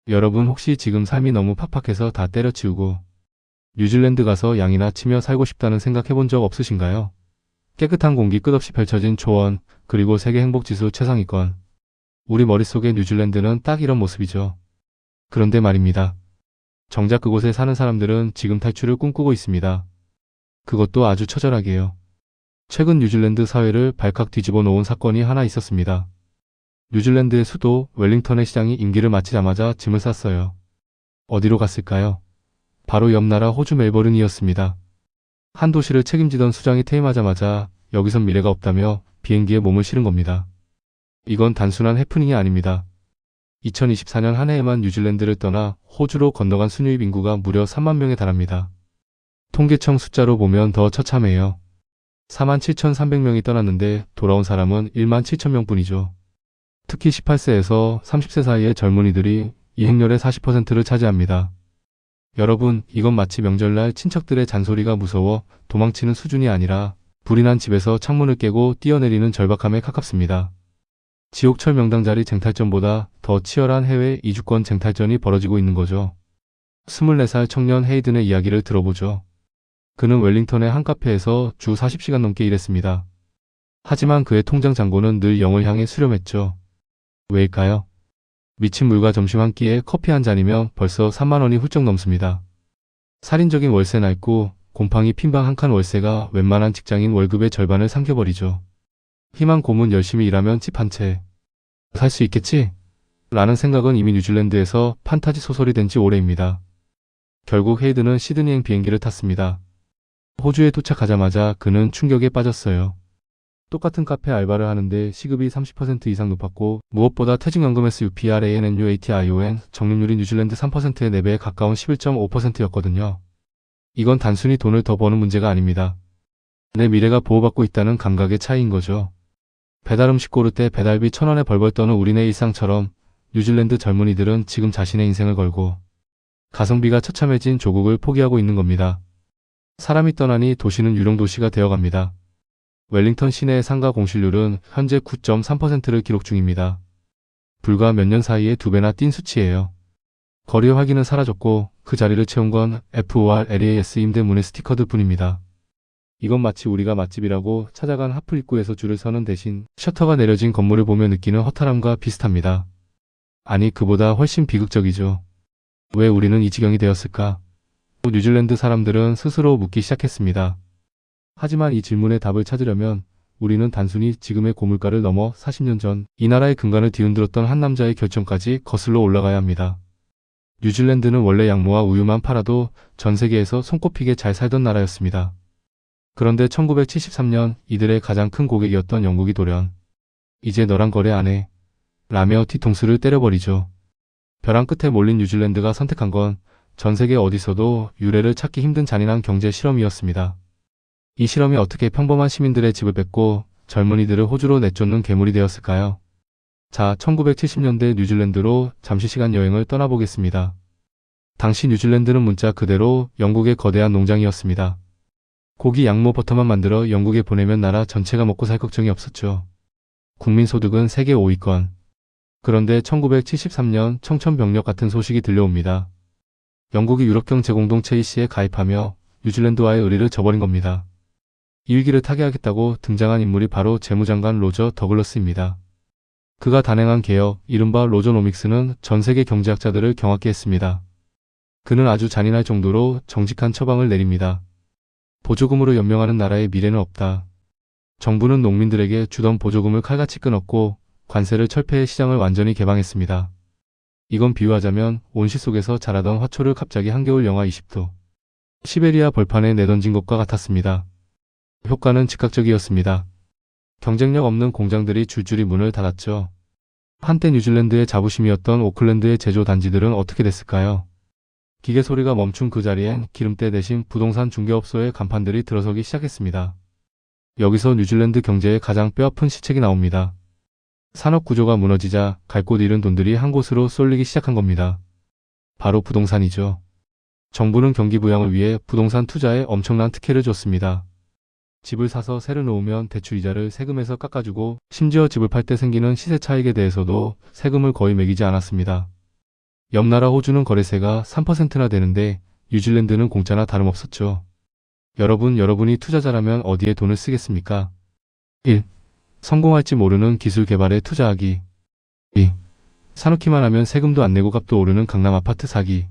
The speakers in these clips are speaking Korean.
여러분 혹시 지금 삶이 너무 팍팍해서 다 때려치우고 뉴질랜드 가서 양이나 치며 살고 싶다는 생각 해본 적 없으신가요? 깨끗한 공기 끝없이 펼쳐진 초원, 그리고 세계 행복지수 최상위권. 우리 머릿속의 뉴질랜드는 딱 이런 모습이죠. 그런데 말입니다. 정작 그곳에 사는 사람들은 지금 탈출을 꿈꾸고 있습니다. 그것도 아주 처절하게요. 최근 뉴질랜드 사회를 발칵 뒤집어 놓은 사건이 하나 있었습니다. 뉴질랜드의 수도 웰링턴의 시장이 임기를 마치자마자 짐을 쌌어요. 어디로 갔을까요? 바로 옆 나라 호주 멜버른이었습니다. 한 도시를 책임지던 수장이 퇴임하자마자 여기선 미래가 없다며 비행기에 몸을 실은 겁니다. 이건 단순한 해프닝이 아닙니다. 2024년 한 해에만 뉴질랜드를 떠나 호주로 건너간 순유입 인구가 무려 3만 명에 달합니다. 통계청 숫자로 보면 더 처참해요. 47,300명이 떠났는데 돌아온 사람은 17,000명 뿐이죠. 특히 18세에서 30세 사이의 젊은이들이 이 행렬의 40%를 차지합니다. 여러분, 이건 마치 명절날 친척들의 잔소리가 무서워 도망치는 수준이 아니라 불이 난 집에서 창문을 깨고 뛰어내리는 절박함에 가깝습니다. 지옥철 명당자리 쟁탈전보다 더 치열한 해외 이주권 쟁탈전이 벌어지고 있는 거죠. 24살 청년 헤이든의 이야기를 들어보죠. 그는 웰링턴의 한 카페에서 주 40시간 넘게 일했습니다. 하지만 그의 통장 잔고는 늘 0을 향해 수렴했죠. 왜일까요? 미친 물과 점심 한 끼에 커피 한 잔이면 벌써 3만 원이 훌쩍 넘습니다. 살인적인 월세 낡고 곰팡이 핀방 한 칸 월세가 웬만한 직장인 월급의 절반을 삼켜버리죠. 희망 고문 열심히 일하면 집 한 채 살 수 있겠지? 라는 생각은 이미 뉴질랜드에서 판타지 소설이 된 지 오래입니다. 결국 헤이드는 시드니행 비행기를 탔습니다. 호주에 도착하자마자 그는 충격에 빠졌어요. 똑같은 카페 알바를 하는데 시급이 30% 이상 높았고 무엇보다 퇴직연금 SUPRANNUATION 적립률이 뉴질랜드 3%의 4배에 가까운 11.5%였거든요. 이건 단순히 돈을 더 버는 문제가 아닙니다. 내 미래가 보호받고 있다는 감각의 차이인 거죠. 배달음식 고를 때 배달비 1,000원에 벌벌 떠는 우리네 일상처럼 뉴질랜드 젊은이들은 지금 자신의 인생을 걸고 가성비가 처참해진 조국을 포기하고 있는 겁니다. 사람이 떠나니 도시는 유령도시가 되어갑니다. 웰링턴 시내의 상가 공실률은 현재 9.3%를 기록 중입니다. 불과 몇 년 사이에 2배나 뛴 수치예요. 거리의 활기는 사라졌고 그 자리를 채운 건 FORLAS 임대문의 스티커들 뿐입니다. 이건 마치 우리가 맛집이라고 찾아간 하플 입구에서 줄을 서는 대신 셔터가 내려진 건물을 보며 느끼는 허탈함과 비슷합니다. 아니, 그보다 훨씬 비극적이죠. 왜 우리는 이 지경이 되었을까? 뉴질랜드 사람들은 스스로 묻기 시작했습니다. 하지만 이 질문의 답을 찾으려면 우리는 단순히 지금의 고물가를 넘어 40년 전 이 나라의 근간을 뒤흔들었던 한 남자의 결정까지 거슬러 올라가야 합니다. 뉴질랜드는 원래 양모와 우유만 팔아도 전 세계에서 손꼽히게 잘 살던 나라였습니다. 그런데 1973년 이들의 가장 큰 고객이었던 영국이 돌연 이제 너랑 거래 안 해 라며 뒤통수를 때려버리죠. 벼랑 끝에 몰린 뉴질랜드가 선택한 건 전 세계 어디서도 유례를 찾기 힘든 잔인한 경제 실험이었습니다. 이 실험이 어떻게 평범한 시민들의 집을 뺏고 젊은이들을 호주로 내쫓는 괴물이 되었을까요? 자, 1970년대 뉴질랜드로 잠시 시간 여행을 떠나보겠습니다. 당시 뉴질랜드는 문자 그대로 영국의 거대한 농장이었습니다. 고기, 양모, 버터만 만들어 영국에 보내면 나라 전체가 먹고 살 걱정이 없었죠. 국민소득은 세계 5위권. 그런데 1973년 청천벽력 같은 소식이 들려옵니다. 영국이 유럽경 제공동체 EC에 가입하며 뉴질랜드와의 의리를 저버린 겁니다. 이 위기를 타개하겠다고 등장한 인물이 바로 재무장관 로저 더글러스입니다. 그가 단행한 개혁, 이른바 로저노믹스는 전 세계 경제학자들을 경악케 했습니다. 그는 아주 잔인할 정도로 정직한 처방을 내립니다. 보조금으로 연명하는 나라의 미래는 없다. 정부는 농민들에게 주던 보조금을 칼같이 끊었고 관세를 철폐해 시장을 완전히 개방했습니다. 이건 비유하자면 온실 속에서 자라던 화초를 갑자기 한겨울 영하 20도 시베리아 벌판에 내던진 것과 같았습니다. 효과는 즉각적이었습니다. 경쟁력 없는 공장들이 줄줄이 문을 닫았죠. 한때 뉴질랜드의 자부심이었던 오클랜드의 제조 단지들은 어떻게 됐을까요? 기계 소리가 멈춘 그 자리엔 기름때 대신 부동산 중개업소의 간판들이 들어서기 시작했습니다. 여기서 뉴질랜드 경제의 가장 뼈아픈 시책이 나옵니다. 산업 구조가 무너지자 갈 곳 잃은 돈들이 한 곳으로 쏠리기 시작한 겁니다. 바로 부동산이죠. 정부는 경기 부양을 위해 부동산 투자에 엄청난 특혜를 줬습니다. 집을 사서 새로 놓으면 대출 이자를 세금에서 깎아주고 심지어 집을 팔 때 생기는 시세 차익에 대해서도 세금을 거의 매기지 않았습니다. 옆 나라 호주는 거래세가 3%나 되는데 뉴질랜드는 공짜나 다름없었죠. 여러분이 투자자라면 어디에 돈을 쓰겠습니까? 1. 성공할지 모르는 기술 개발에 투자하기. 2. 사놓기만 하면 세금도 안 내고 값도 오르는 강남 아파트 사기.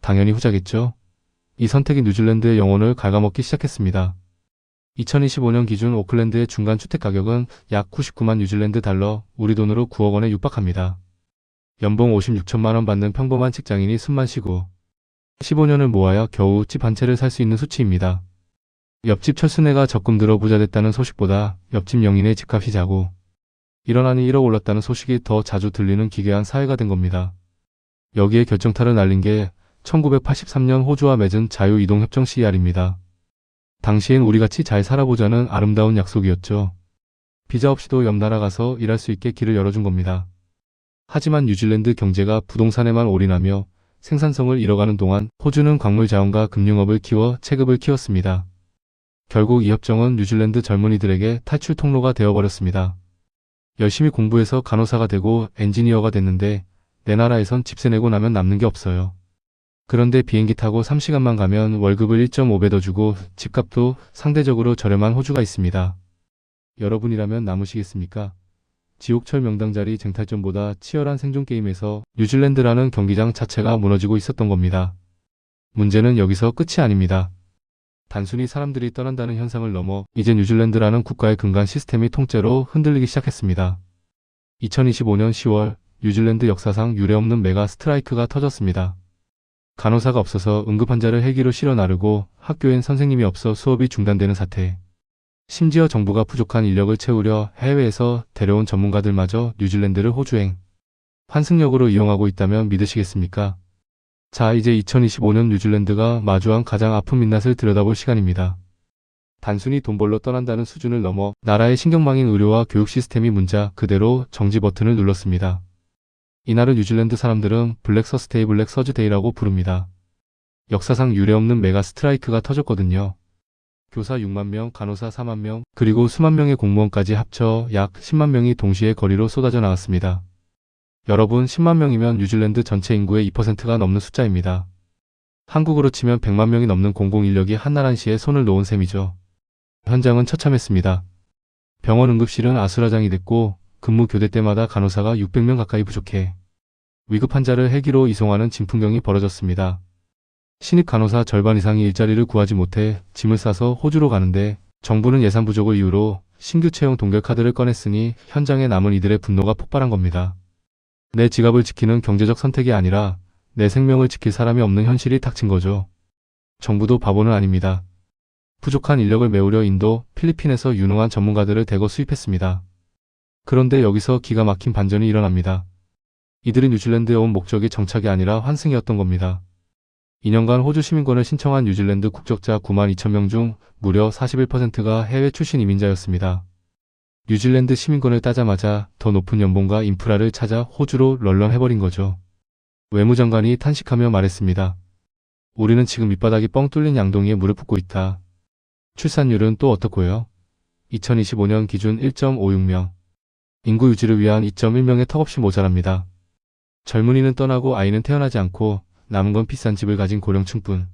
당연히 후자겠죠. 이 선택이 뉴질랜드의 영혼을 갉아먹기 시작했습니다. 2025년 기준 오클랜드의 중간 주택 가격은 약 99만 뉴질랜드 달러, 우리 돈으로 9억 원에 육박합니다. 연봉 56천만 원 받는 평범한 직장인이 숨만 쉬고 15년을 모아야 겨우 집 한 채를 살 수 있는 수치입니다. 옆집 철수네가 적금 들어 부자 됐다는 소식보다 옆집 영인의 집값이 자고 일어나니 1억 올랐다는 소식이 더 자주 들리는 기괴한 사회가 된 겁니다. 여기에 결정타를 날린 게 1983년 호주와 맺은 자유이동협정 CER입니다. 당시엔 우리같이 잘 살아보자는 아름다운 약속이었죠. 비자 없이도 옆 나라 가서 일할 수 있게 길을 열어준 겁니다. 하지만 뉴질랜드 경제가 부동산에만 올인하며 생산성을 잃어가는 동안 호주는 광물 자원과 금융업을 키워 체급을 키웠습니다. 결국 이 협정은 뉴질랜드 젊은이들에게 탈출 통로가 되어버렸습니다. 열심히 공부해서 간호사가 되고 엔지니어가 됐는데 내 나라에선 집세 내고 나면 남는 게 없어요. 그런데 비행기 타고 3시간만 가면 월급을 1.5배 더 주고 집값도 상대적으로 저렴한 호주가 있습니다. 여러분이라면 남으시겠습니까? 지옥철 명당자리 쟁탈전보다 치열한 생존게임에서 뉴질랜드라는 경기장 자체가 무너지고 있었던 겁니다. 문제는 여기서 끝이 아닙니다. 단순히 사람들이 떠난다는 현상을 넘어 이제 뉴질랜드라는 국가의 근간 시스템이 통째로 흔들리기 시작했습니다. 2025년 10월 뉴질랜드 역사상 유례없는 메가 스트라이크가 터졌습니다. 간호사가 없어서 응급환자를 헬기로 실어 나르고 학교엔 선생님이 없어 수업이 중단되는 사태. 심지어 정부가 부족한 인력을 채우려 해외에서 데려온 전문가들마저 뉴질랜드를 호주행 환승역으로 이용하고 있다면 믿으시겠습니까? 자, 이제 2025년 뉴질랜드가 마주한 가장 아픈 민낯을 들여다볼 시간입니다. 단순히 돈 벌러 떠난다는 수준을 넘어 나라의 신경망인 의료와 교육 시스템이 문자 그대로 정지 버튼을 눌렀습니다. 이날을 뉴질랜드 사람들은 블랙 서스데이 블랙 서즈데이라고 부릅니다. 역사상 유례없는 메가 스트라이크가 터졌거든요. 교사 6만 명, 간호사 4만 명, 그리고 수만 명의 공무원까지 합쳐 약 10만 명이 동시에 거리로 쏟아져 나왔습니다. 여러분, 10만 명이면 뉴질랜드 전체 인구의 2%가 넘는 숫자입니다. 한국으로 치면 100만 명이 넘는 공공인력이 한나란시에 손을 놓은 셈이죠. 현장은 처참했습니다. 병원 응급실은 아수라장이 됐고 근무 교대 때마다 간호사가 600명 가까이 부족해 위급 환자를 헬기로 이송하는 진풍경이 벌어졌습니다. 신입 간호사 절반 이상이 일자리를 구하지 못해 짐을 싸서 호주로 가는데 정부는 예산 부족을 이유로 신규 채용 동결 카드를 꺼냈으니 현장에 남은 이들의 분노가 폭발한 겁니다. 내 지갑을 지키는 경제적 선택이 아니라 내 생명을 지킬 사람이 없는 현실이 닥친 거죠. 정부도 바보는 아닙니다. 부족한 인력을 메우려 인도, 필리핀에서 유능한 전문가들을 대거 수입했습니다. 그런데 여기서 기가 막힌 반전이 일어납니다. 이들이 뉴질랜드에 온 목적이 정착이 아니라 환승이었던 겁니다. 2년간 호주 시민권을 신청한 뉴질랜드 국적자 9만 2천 명 중 무려 41%가 해외 출신 이민자였습니다. 뉴질랜드 시민권을 따자마자 더 높은 연봉과 인프라를 찾아 호주로 런런해버린 거죠. 외무장관이 탄식하며 말했습니다. 우리는 지금 밑바닥이 뻥 뚫린 양동이에 물을 붓고 있다. 출산율은 또 어떻고요? 2025년 기준 1.56명. 인구 유지를 위한 2.1명의 턱없이 모자랍니다. 젊은이는 떠나고 아이는 태어나지 않고 남은 건 비싼 집을 가진 고령층뿐.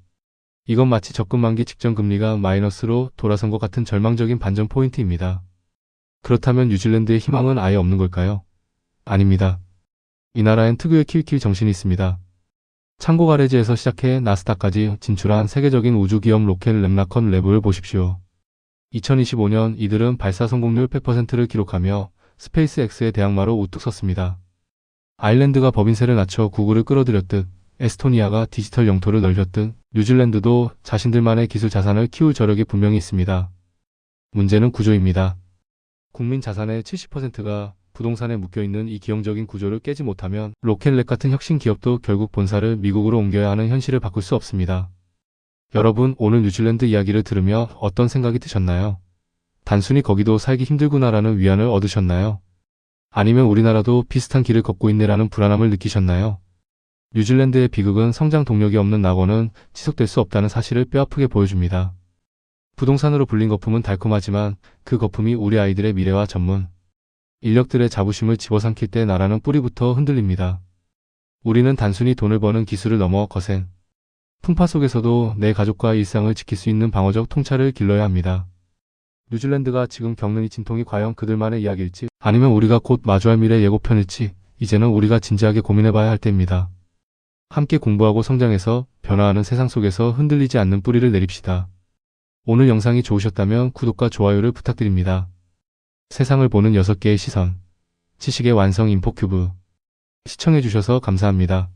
이건 마치 적금 만기 직전 금리가 마이너스로 돌아선 것 같은 절망적인 반전 포인트입니다. 그렇다면 뉴질랜드의 희망은 아예 없는 걸까요? 아닙니다. 이 나라엔 특유의 키위키위 정신이 있습니다. 창고 가레지에서 시작해 나스닥까지 진출한 세계적인 우주기업 로켓 랩라컨 랩을 보십시오. 2025년 이들은 발사 성공률 100%를 기록하며 스페이스X의 대항마로 우뚝 섰습니다. 아일랜드가 법인세를 낮춰 구글을 끌어들였듯 에스토니아가 디지털 영토를 넓혔듯 뉴질랜드도 자신들만의 기술 자산을 키울 저력이 분명히 있습니다. 문제는 구조입니다. 국민 자산의 70%가 부동산에 묶여있는 이 기형적인 구조를 깨지 못하면 로켓랩 같은 혁신 기업도 결국 본사를 미국으로 옮겨야 하는 현실을 바꿀 수 없습니다. 여러분, 오늘 뉴질랜드 이야기를 들으며 어떤 생각이 드셨나요? 단순히 거기도 살기 힘들구나라는 위안을 얻으셨나요? 아니면 우리나라도 비슷한 길을 걷고 있네라는 불안함을 느끼셨나요? 뉴질랜드의 비극은 성장 동력이 없는 낙원은 지속될 수 없다는 사실을 뼈아프게 보여줍니다. 부동산으로 불린 거품은 달콤하지만 그 거품이 우리 아이들의 미래와 전문 인력들의 자부심을 집어삼킬 때 나라는 뿌리부터 흔들립니다. 우리는 단순히 돈을 버는 기술을 넘어 거센 풍파 속에서도 내 가족과 일상을 지킬 수 있는 방어적 통찰을 길러야 합니다. 뉴질랜드가 지금 겪는 이 진통이 과연 그들만의 이야기일지, 아니면 우리가 곧 마주할 미래 예고편일지, 이제는 우리가 진지하게 고민해봐야 할 때입니다. 함께 공부하고 성장해서 변화하는 세상 속에서 흔들리지 않는 뿌리를 내립시다. 오늘 영상이 좋으셨다면 구독과 좋아요를 부탁드립니다. 세상을 보는 6개의 시선, 지식의 완성 인포큐브. 시청해주셔서 감사합니다.